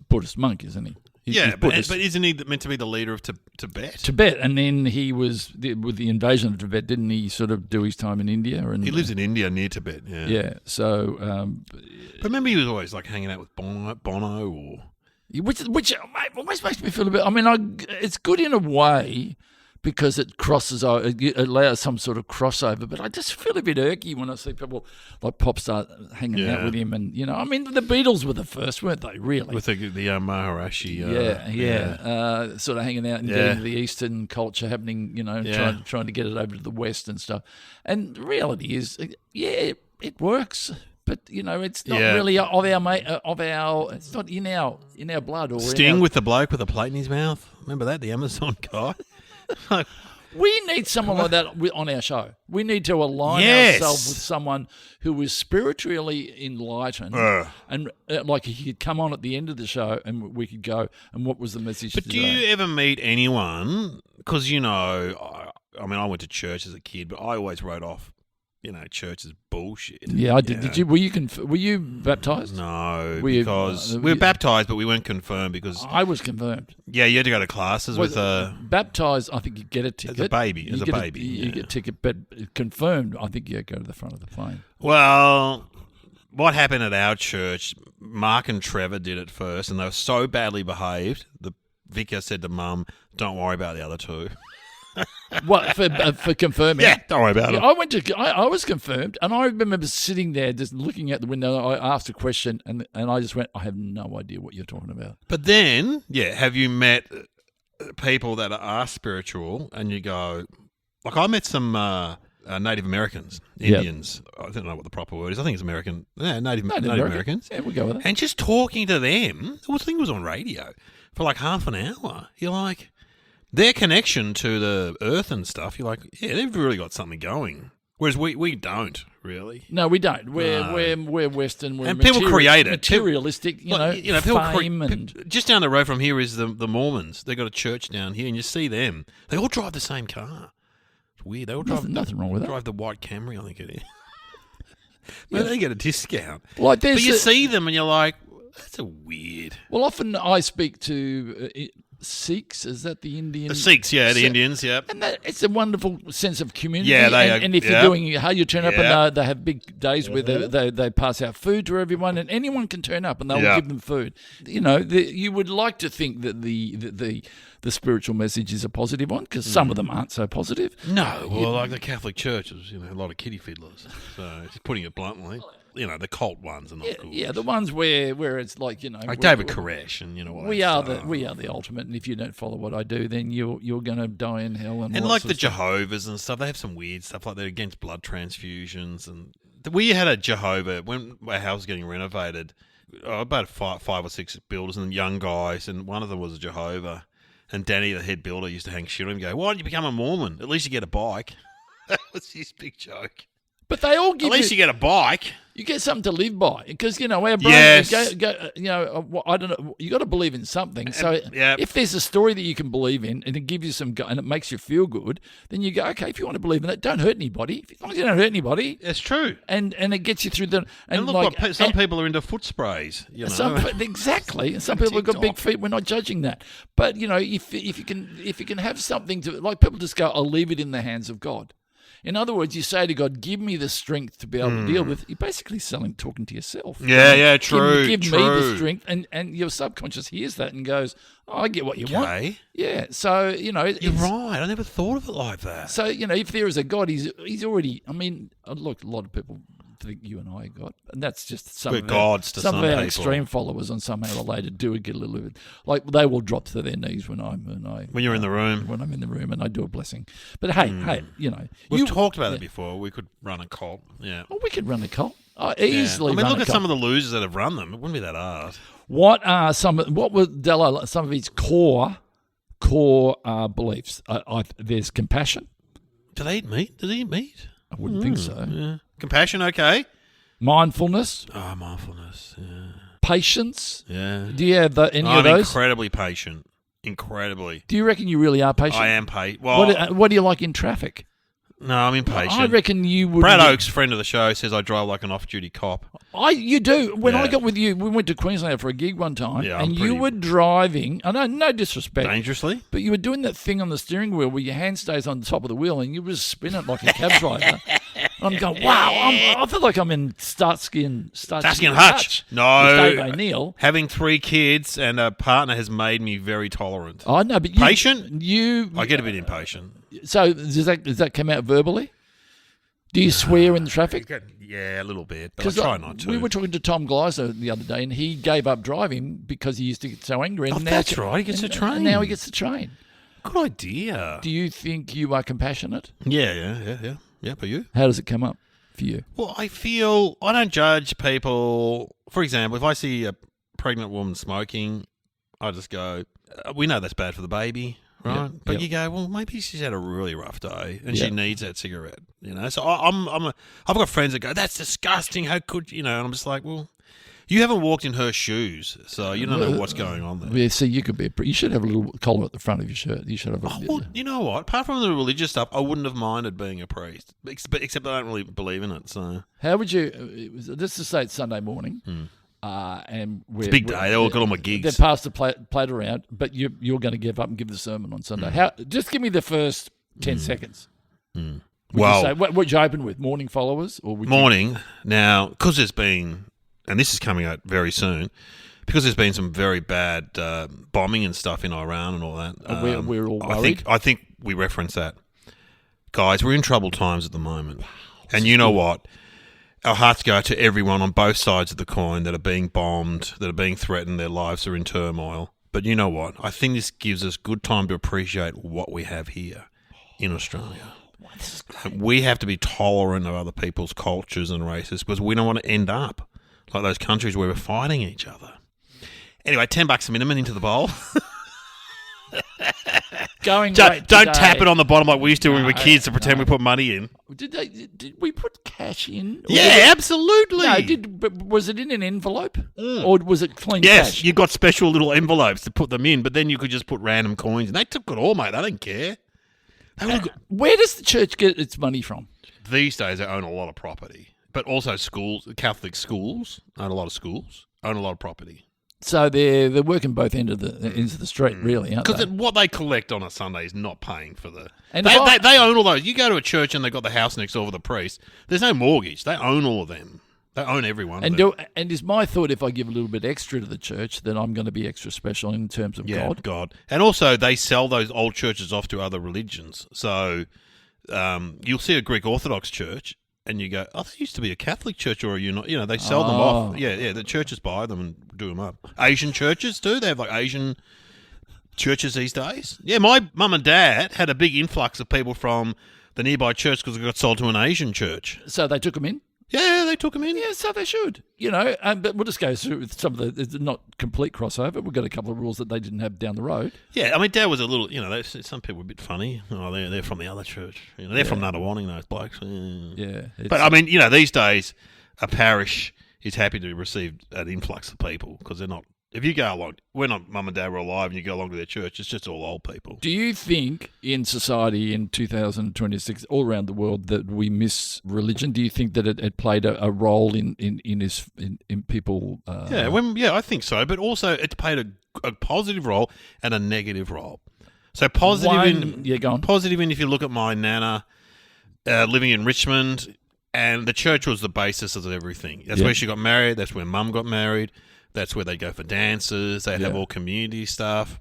Buddhist monk, isn't he? He's but isn't he meant to be the leader of Tibet? Tibet, and then he was, with the invasion of Tibet, didn't he sort of do his time in India? He lives in India near Tibet, yeah. Yeah, so... but remember he was always like hanging out with Bono or... Which almost makes me feel a bit... I mean, it's good in a way because it it allows some sort of crossover, but I just feel a bit irky when I see people like pop star hanging out with him, and I mean the Beatles were the first, weren't they? Really, with the Maharishi, sort of hanging out and getting the Eastern culture happening, trying to get it over to the West and stuff. And the reality is, it works. But it's not really of our. It's not in our blood. Or Sting with the bloke with a plate in his mouth. Remember that, the Amazon guy. We need someone like that on our show. We need to align ourselves with someone who is spiritually enlightened, and like he could come on at the end of the show, and we could go. And what was the message? But today? Do you ever meet anyone? Because I went to church as a kid, but I always wrote off. Church is bullshit. Yeah, I did. Did you? Were you baptised? No, because we were baptised, but we weren't confirmed because I was confirmed. Yeah, you had to go to classes with baptised. I think you get a ticket as a baby. You get a ticket, but confirmed. I think you go to the front of the plane. Well, what happened at our church? Mark and Trevor did it first, and they were so badly behaved. The vicar said to Mum, "Don't worry about the other two." What for confirming? Yeah, don't worry about it. I was confirmed, and I remember sitting there just looking out the window. I asked a question, and I just went, I have no idea what you're talking about. But then, have you met people that are spiritual, and you go, like I met some Native Americans, Indians. I don't know what the proper word is. I think it's American. Yeah, Native Americans. Yeah, we'll go with it. And just talking to them, the thing was on radio for like half an hour. You're like... Their connection to the earth and stuff, you're like, yeah, they've really got something going. Whereas we don't, really. No, we don't. We're Western. We're and people create it. Materialistic, fame and... Just down the road from here is the Mormons. They've got a church down here, and you see them. They all drive the same car. It's weird. They all drive... Nothing wrong with that. Drive the white Camry, I think it is. They get a discount. But you see them, and you're like, that's a weird... Well, often I speak to... Sikhs, is that the Indian? The Sikhs, the Indians, And it's a wonderful sense of community. Yeah, and if you're doing how you turn up, and they have big days where they pass out food to everyone, and anyone can turn up, and they'll give them food. You would like to think that the spiritual message is a positive one, because some of them aren't so positive. No, like the Catholic Church is, a lot of kiddie fiddlers. So just putting it bluntly. The cult ones are not good. Yeah, the ones where it's like, like David Koresh and what we are the ultimate, and if you don't follow what I do, then you're going to die in hell. And like the Jehovah's and stuff, they have some weird stuff like they're against blood transfusions. And we had a Jehovah when our house was getting renovated. About five or six builders and young guys, and one of them was a Jehovah. And Danny, the head builder, used to hang shit on him and go, "Why don't you become a Mormon? At least you get a bike." That was his big joke. But they all give At least you get a bike. You get something to live by, because our brain. Yes. I don't know. You got to believe in something. So yeah. if there's a story that you can believe in, and it gives you and it makes you feel good, then you go, okay. If you want to believe in that, don't hurt anybody. As long as you don't hurt anybody, It's true. and it gets you through the. And look, like, some people are into foot sprays. Exactly. Some people have got big feet. We're not judging that, but if you can have something to, like, people just go, I'll leave it in the hands of God. In other words, you say to God, give me the strength to be able to deal with. You're basically talking to yourself. Yeah, true. Give me the strength. And your subconscious hears that and goes, oh, I get what you want. Yeah. So, You're right. I never thought of it like that. So, if there is a God, he's already, look, a lot of people think you and I are God. And that's just some of our people. extreme followers on somehow related do get a little bit, like, they will drop to their knees when you're in the room. When I'm in the room and I do a blessing. But hey, We've talked about it before. We could run a cult. Yeah. Well, we could run a cult. Easily. Look at some of the losers that have run them. It wouldn't be that hard. What were some of his core beliefs? There's compassion. Do they eat meat? Does he eat meat? I wouldn't think so. Yeah. Compassion, okay. Mindfulness. Oh, mindfulness. Yeah. Patience. Yeah. Do you have any of those? I'm incredibly patient. Incredibly. Do you reckon you really are patient? I am patient. Well, what do you like in traffic? No, I'm impatient. I reckon you would. Brad Oakes, friend of the show, says I drive like an off-duty cop. You do. When I got with you, we went to Queensland for a gig one time, and you were driving. I know, no disrespect, dangerously, but you were doing that thing on the steering wheel where your hand stays on the top of the wheel, and you were spinning it like a cab driver. I'm going, wow! I feel like I'm in Starsky and Hutch. No, with Dave O'Neill. Having 3 kids and a partner has made me very tolerant. I know, but patient. I get a bit impatient. So does that come out verbally? Do you swear in the traffic? Yeah, a little bit, but I try not to. We were talking to Tom Gleiser the other day, and he gave up driving because he used to get so angry. And that's right. He gets a train. And now he gets the train. Good idea. Do you think you are compassionate? Yeah. But you? How does it come up for you? Well, I feel I don't judge people. For example, if I see a pregnant woman smoking, I just go, we know that's bad for the baby. Right, but you go, well, maybe she's had a really rough day and she needs that cigarette, So I've got friends that go, that's disgusting. How could you? And I'm just like, well, you haven't walked in her shoes, so you don't know what's going on there. Yeah, see, you should have a little collar at the front of your shirt. You should have. Well, you know what? Apart from the religious stuff, I wouldn't have minded being a priest, except I don't really believe in it. So how would you? Let's just say it's Sunday morning. And it's a big day. They all got all my gigs. They're passed the plate around, but you're going to give up and give the sermon on Sunday. Just give me the first 10 seconds. What would you open with? Morning followers? Or morning. Now, because there's been, and this is coming out very soon, because there's been some very bad bombing and stuff in Iran and all that. We're all worried. I think we reference that. Guys, we're in troubled times at the moment. And you know what? Our hearts go out to everyone on both sides of the coin that are being bombed, that are being threatened, their lives are in turmoil. But you know what? I think this gives us good time to appreciate what we have here in Australia. We have to be tolerant of other people's cultures and races because we don't want to end up like those countries where we're fighting each other. Anyway, $10 a minimum into the bowl. Don't tap it on the bottom like we used to when we were kids to pretend we put money in. Did we put cash in? Yeah, absolutely. No, was it in an envelope or was it clean cash? Yes, you got special little envelopes to put them in, but then you could just put random coins in. They took it all, mate. They didn't care. Where does the church get its money from? These days they own a lot of property, but also schools, Catholic schools own a lot of schools, own a lot of property. So they're working both ends of the street, really, aren't they? Because what they collect on a Sunday is not paying for the... And they own all those. You go to a church and they've got the house next door for the priest. There's no mortgage. They own all of them. They own every one of them. And is my thought if I give a little bit extra to the church, then I'm going to be extra special in terms of God? And also they sell those old churches off to other religions. So you'll see a Greek Orthodox church and you go, oh, they used to be a Catholic church or they sell them off. Yeah, the churches buy them and do them up. Asian churches too. They have like Asian churches these days. Yeah, my mum and dad had a big influx of people from the nearby church because it got sold to an Asian church. So they took them in? Yeah, they took him in. Yeah, so they should. But we'll just go through with some of the not complete crossover. We've got a couple of rules that they didn't have down the road. Yeah, I mean, Dad was a little, some people were a bit funny. Oh, they're from the other church. They're from Nunawanning, those blokes. Yeah. But, I mean, these days, a parish is happy to receive an influx of people because they're not, if you go along, when Mum and Dad were alive and you go along to their church, it's just all old people. Do you think in society in 2026, all around the world, that we miss religion? Do you think that it played a role in people? I think so. But also, it's played a positive role and a negative role. So positive go on. Positive in if you look at my nana living in Richmond, and the church was the basis of everything. That's where she got married. That's where Mum got married. That's where they go for dances. They'd have all community stuff,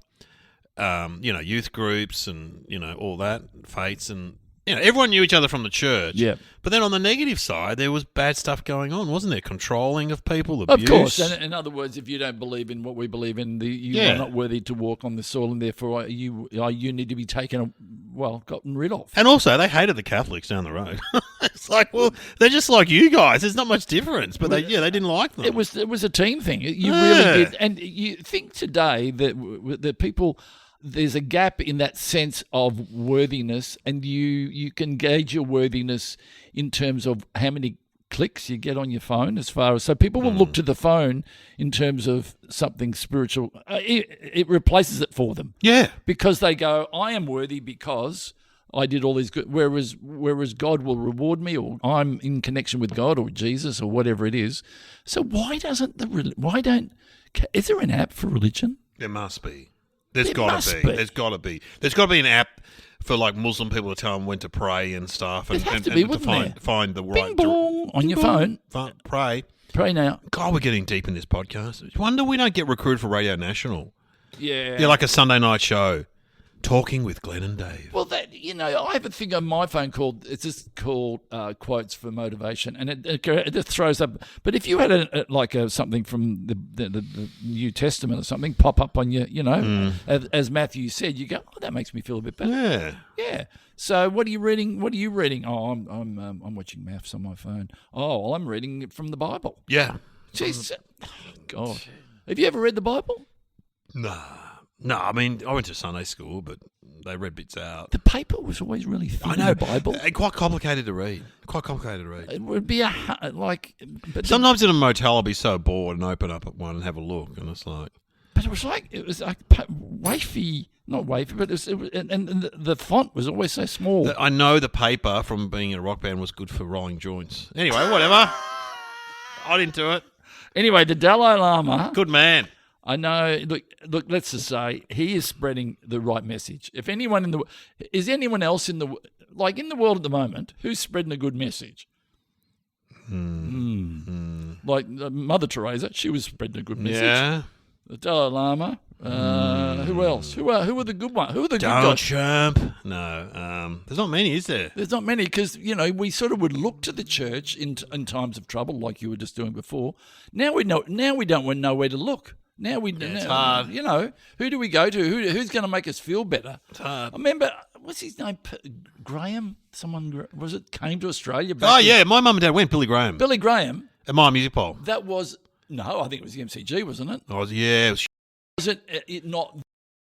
youth groups and, all that, fates. And, everyone knew each other from the church. Yeah. But then on the negative side, there was bad stuff going on, wasn't there? Controlling of people, abuse. Of course. And in other words, if you don't believe in what we believe in, you are not worthy to walk on the soil, and therefore you need to be gotten rid of. And also, they hated the Catholics down the road. It's like, well, they're just like you guys. There's not much difference, but they didn't like them. It was a team thing. You really did. And you think today that people, there's a gap in that sense of worthiness, and you can gauge your worthiness in terms of how many clicks you get on your phone, so people will look to the phone in terms of something spiritual. It replaces it for them. Yeah. Because they go, I am worthy because I did all these good, whereas God will reward me, or I'm in connection with God or Jesus or whatever it is. So is there an app for religion? There must be. There's got to be. There's got to be. There's got to be an app for like Muslim people to tell them when to pray and stuff, and find the right. Bing bong on your phone. Pray now. God, we're getting deep in this podcast. Wonder we don't get recruited for Radio National. Yeah. Yeah, like a Sunday night show. Talking with Glenn and Dave. Well, I have a thing on my phone called quotes for motivation, and it just throws up. But if you had something from the New Testament or something pop up on your, as Matthew said, you go, oh, that makes me feel a bit better. Yeah. Yeah. So what are you reading? Oh, I'm watching maths on my phone. Oh, well, I'm reading it from the Bible. Yeah. Jeez, God, have you ever read the Bible? No, I mean, I went to Sunday school, but they read bits out. The paper was always really thin. I know. The Bible. Quite complicated to read. It would be but sometimes in a motel I'll be so bored and open up at one and have a look, and it's like. But it was like wafy, not wafy, but and the font was always so small. I know the paper from being in a rock band was good for rolling joints. Anyway, whatever. I didn't do it. Anyway, the Dalai Lama. Good man. I know. Look. Let's just say he is spreading the right message. If anyone is anyone else in the world at the moment who's spreading a good message? Like Mother Teresa, she was spreading a good message. Yeah. The Dalai Lama. Who else? Who are the good ones? Who are the good guys? Donald Trump. No. There's not many, is there? There's not many because, we sort of would look to the church in times of trouble, like you were just doing before. Now we don't know where to look. Now it's hard. Who do we go to? Who's going to make us feel better? It's hard. I remember, what's his name? Graham? Someone, was it, came to Australia? Yeah, my mum and dad went, Billy Graham. Billy Graham. At my music poll. That was, no, I think it was the MCG, wasn't it? It was Was it not the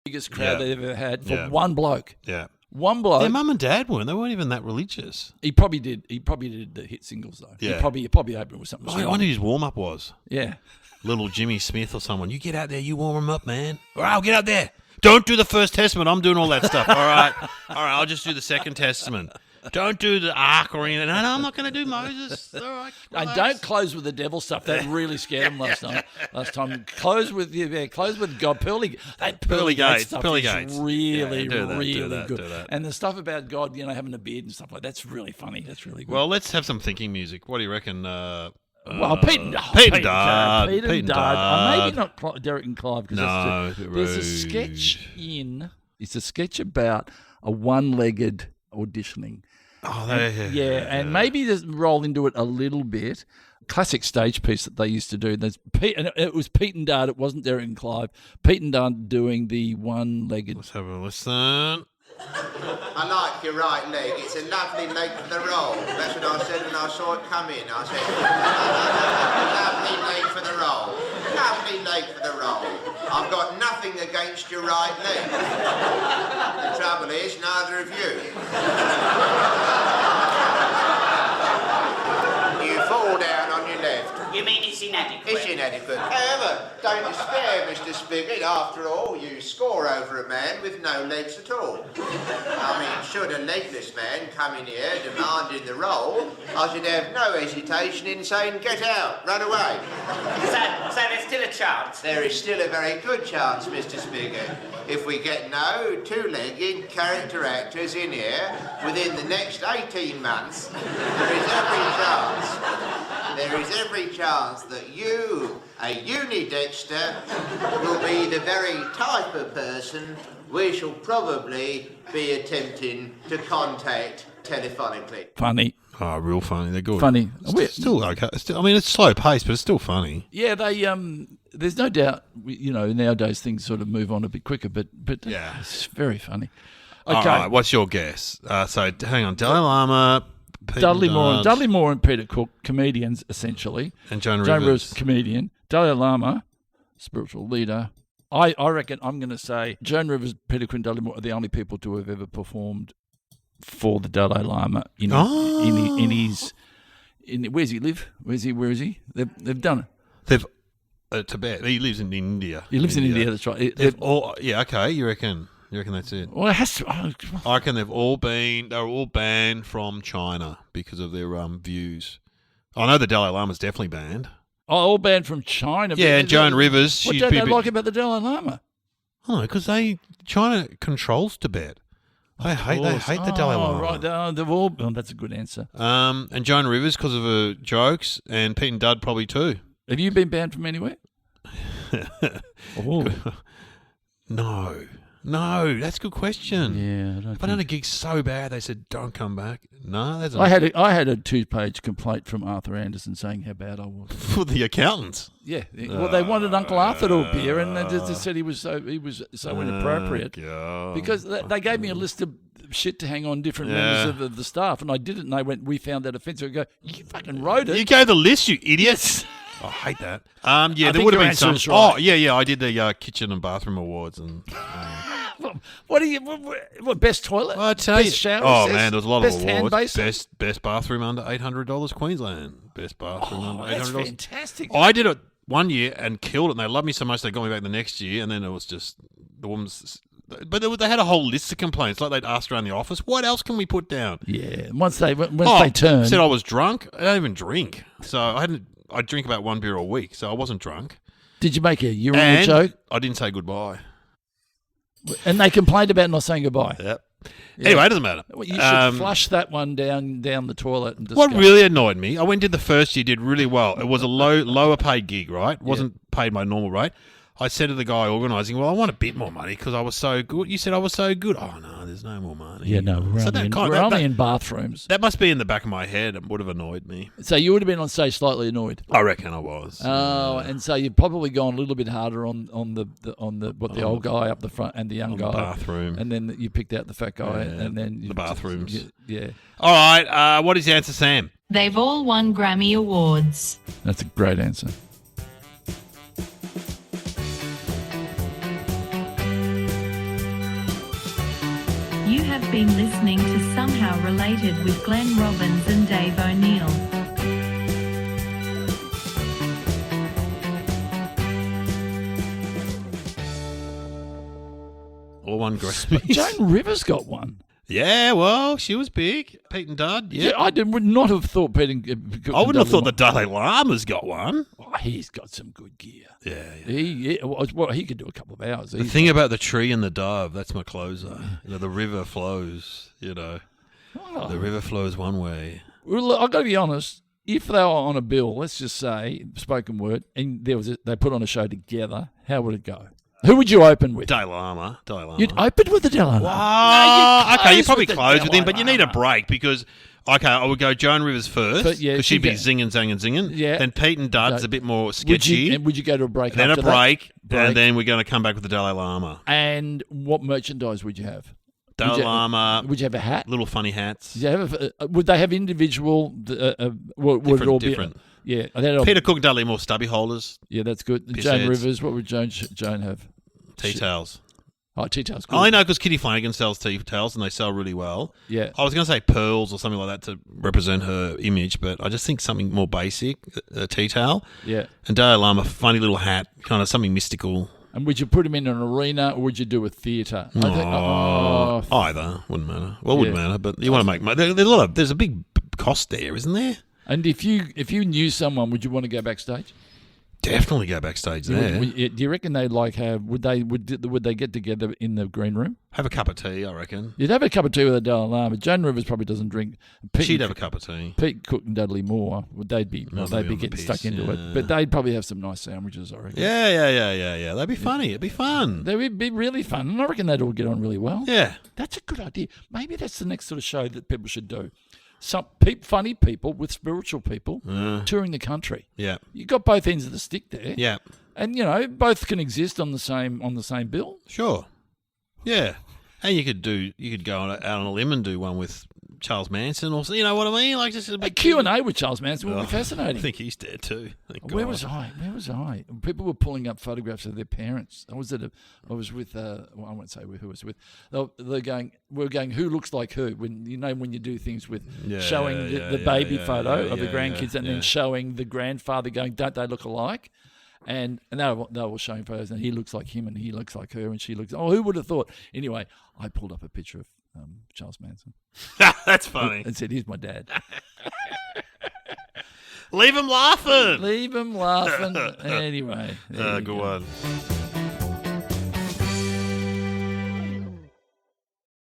biggest crowd they ever had for one bloke? Yeah. One bloke. Their mum and dad weren't. They weren't even that religious. He probably did the hit singles, though. Yeah. He probably opened with something. I wonder who his warm-up was. Yeah. Little Jimmy Smith or someone. You get out there, you warm him up, man. All right, I'll get out there. Don't do the First Testament. I'm doing all that stuff. All right, I'll just do the Second Testament. Don't do the Ark or anything. No, I'm not going to do Moses. All right. And don't close with the devil stuff. That really scared him last time. Close with God. Pearly Gates stuff is really good. And the stuff about God, having a beard and stuff like that's really funny. That's really good. Well, let's have some thinking music. What do you reckon? Pete and Dad. Maybe not Derek and Clive. There's a sketch it's a sketch about a one-legged auditioning. And maybe just roll into it a little bit. Classic stage piece that they used to do. And it was Pete and Dad. It wasn't Derek and Clive. Pete and Dad doing the one-legged. Let's have a listen. I like your right leg. It's a lovely leg for the roll. That's what I said when I saw it come in. I said, lovely leg for the roll. Lovely leg for the roll. I've got nothing against your right leg. The trouble is, neither of you. You fall down on your left. You mean it's inadequate? It's inadequate. However, don't despair, Mr. Spigot. After all, you score over a man with no legs at all. I mean, should a legless man come in here demanding the role, I should have no hesitation in saying, get out, run away. So there's still a chance? There is still a very good chance, Mr. Spigot. If we get no two-legged character actors in here within the next 18 months, there is every chance that you, a unidexter, will be the very type of person we shall probably be attempting to contact telephonically. Funny. Oh, real funny. They're good. Funny. It's still okay. I mean, it's slow paced, but it's still funny. Yeah, they. There's no doubt. Nowadays things sort of move on a bit quicker, but Yeah. it's very funny. Okay. All right, what's your guess? So, hang on. Dalai Lama, Dudley Moore and Peter Cook, comedians essentially. And Joan Rivers, comedian. Dalai Lama, spiritual leader. I reckon I'm going to say Joan Rivers, Peter Cook, and Dudley Moore are the only people to have ever performed for the Dalai Lama in his where's he live? Where is he? They've done it. They've Tibet. He lives in India. He lives in India. That's right. Okay. You reckon that's it? Well, it has to. I reckon they're all banned from China because of their views. I know the Dalai Lama's definitely banned. Oh, all banned from China. Yeah, and Joan Rivers. What don't they like about the Dalai Lama? Oh, because China controls Tibet. They hate the Dalai Lama. Right, they've all. Oh, that's a good answer. And Joan Rivers because of her jokes, and Pete and Dud probably too. Have you been banned from anywhere? No, that's a good question. Yeah, I've done a gig so bad they said don't come back. No, that's I had a 2-page complaint from Arthur Anderson saying how bad I was. for the accountants. Yeah, well, they wanted Uncle Arthur to appear, and they just said he was so inappropriate because they gave me a list of shit to hang on different members of the staff, and I did it, and they went, "We found that offensive." I go, "You fucking wrote it. You gave the list, you idiots." I hate that. There would have been some. Right. Oh, yeah. I did the kitchen and bathroom awards and. What best toilet? Well, I tell best you. shower? Oh man, there was a lot best of hand awards. basin? Best bathroom under $800 Queensland. Best bathroom under $800. That's fantastic. I did it one year and killed it, and they loved me so much they got me back the next year, and then it was just the woman's. But they had a whole list of complaints. Like they'd asked around the office, "What else can we put down?" Yeah, once they turned, said I was drunk. I don't even drink, so I drink about one beer a week, so I wasn't drunk. Did you make a urinal joke? I didn't say goodbye. And they complained about not saying goodbye. Yep. Yeah. Anyway, it doesn't matter. Well, you should flush that one down the toilet. And what really annoyed me, I went and did the first year, did really well. It was a lower paid gig, right? It wasn't paid my normal rate. I said to the guy organising, well, I want a bit more money because I was so good. You said I was so good. Oh, no, there's no more money. Yeah, no, we're only in bathrooms. That must be in the back of my head and would have annoyed me. So you would have been on stage slightly annoyed. I reckon I was. Oh, and so you've probably gone a little bit harder on the old guy up the front and the young guy. The bathroom. And then you picked out the fat guy and then... The bathrooms. Yeah. All right, what is the answer, Sam? They've all won Grammy Awards. That's a great answer. You have been listening to Somehow Related with Glenn Robbins and Dave O'Neill. All one Grammy. Joan Rivers got one. Yeah, well, she was big. Pete and Dud, yeah. I would not have thought Pete and I wouldn't have thought the Dalai Lama's got one. Oh, he's got some good gear. Yeah. He could do a couple of hours. The thing about the tree and the dove, that's my closer. The river flows, The river flows one way. Well, I've got to be honest. If they were on a bill, let's just say, spoken word, and they put on a show together, how would it go? Who would you open with? Dalai Lama. You'd open with the Dalai Lama. Wow. Okay, you probably close with him, but you need a break because, I would go Joan Rivers first because she'd be zinging, zanging, zinging. Yeah. Then Pete and Dud's a bit more sketchy. Would you go to a break then after a break, that? and then we're going to come back with the Dalai Lama. And what merchandise would you have? Dalai Lama, Would you have a hat? little funny hats. Did you have would they have individual? Would it all be different. Yeah, Peter Cook and Dudley more stubby holders, yeah, that's good. Piss Joan heads. Rivers, what would Joan have? tea towels. Oh, tea towels. Good. I know because Kitty Flanagan sells tea towels and they sell really well. Yeah. I was going to say pearls or something like that to represent her image, but I just think something more basic, a tea towel. Yeah. And Dalai Lama, funny little hat, kind of something mystical. And would you put him in an arena or would you do a theatre? Either wouldn't matter. Well, wouldn't matter, but you want to make money. There's a big cost there, isn't there? And if you knew someone, would you want to go backstage? Definitely go backstage there. Do you reckon they'd would they get together in the green room? Have a cup of tea, I reckon. You'd have a cup of tea with a Dalai Lama. Joan Rivers probably doesn't drink. She'd have a cup of tea. Pete Cook and Dudley Moore, they'd be on the getting piss, stuck into it. But they'd probably have some nice sandwiches, I reckon. Yeah. That'd be funny. It'd be fun. They would be really fun. And I reckon they'd all get on really well. Yeah. That's a good idea. Maybe that's the next sort of show that people should do. Some funny people with spiritual people touring the country. Yeah. You got both ends of the stick there. Yeah. And both can exist on the same bill. Sure. Yeah. And you could go out on a limb and do one with Charles Manson or you know what I mean? Like just a big Q&A with Charles Manson would be fascinating. I think he's dead too. Where was I? People were pulling up photographs of their parents. I was with I won't say who I was with. We're going, who looks like who? When you do things with showing the baby photo of the grandkids and then showing the grandfather going, don't they look alike? And they were showing photos and he looks like him and he looks like her and she looks, who would have thought? Anyway, I pulled up a picture of Charles Manson. That's funny. And said, here's my dad. Leave him laughing. Leave him laughing. Anyway. Good one.